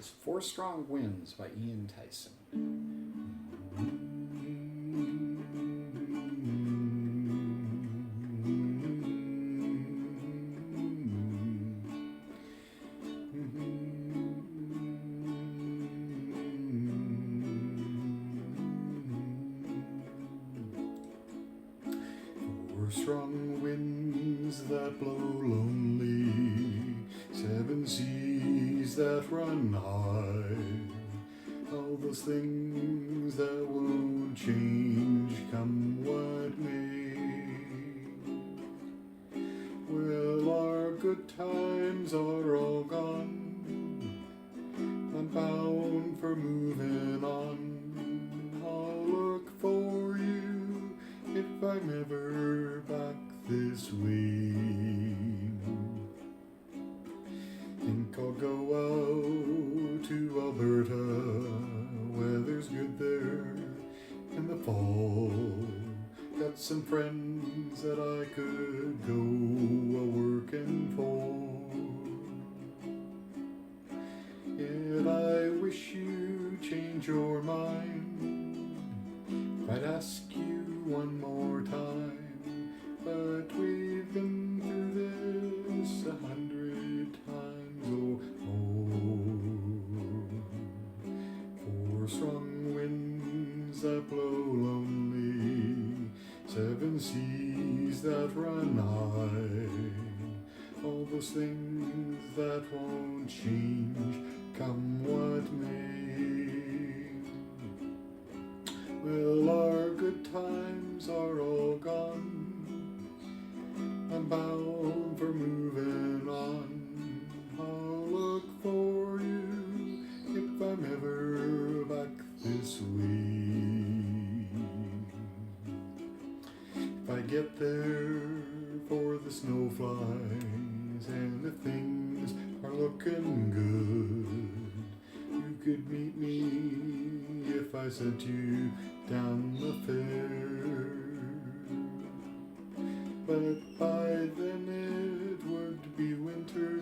is Four Strong Winds by Tyson. Four strong winds that blow lonely, seven seas that run high, all those things that won't change come what may. Well, our good times are all gone, I'm bound for moving on. I'll look for you if I'm ever back this way. Think I'll go out to Alberta, weather's good there in the fall. Got some friends that I could go a-working for. Yet I wish you'd change your mind, I'd ask you one more time, but we've been through this 100 times or more. Four strong winds that blow lonely, seven seas that run high, all those things that won't change come what may. Well, our good times are all gone, I'm bound for moving on. I'll look for you if I'm ever back this way. If I get there for the snowflies and if things are looking good, you could meet me if I sent you down the fair. But by then it would be winter,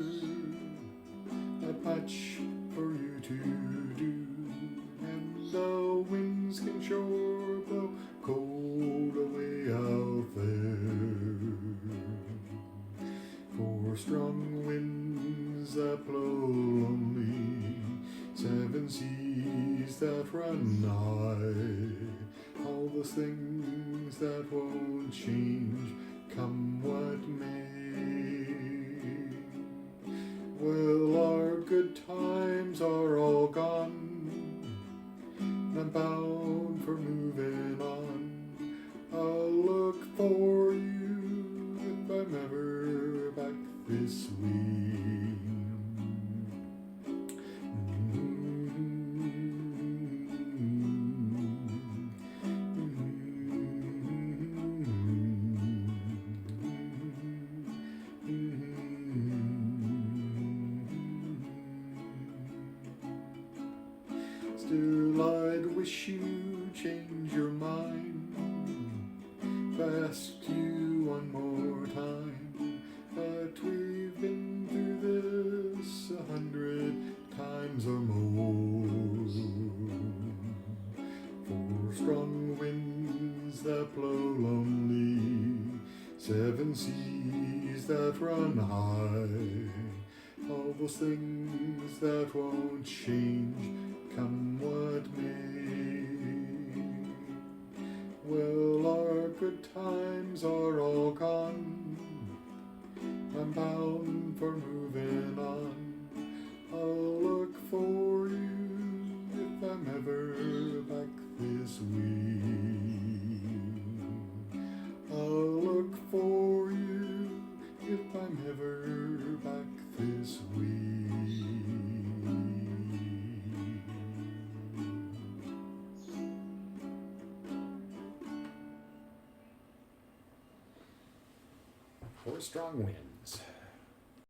not much for you to do, and the winds can sure blow cold away out there. Four strong winds that blow lonely, seven seas that run high, all those things that won't change come what may. Well, our good times are all gone, I'm bound for moving on. I'll look for you if I'm ever back this way. Still, I'd wish you'd change your mind if I asked you one more time, but we've been through this 100 times or more. Four strong winds that blow lonely, seven seas that run high, all those things that won't change come what may. Well, our good times are all gone, I'm bound for moving on. I'll look for you if I'm ever back this way. I'll look for you if I'm ever back this way. Four Strong Winds.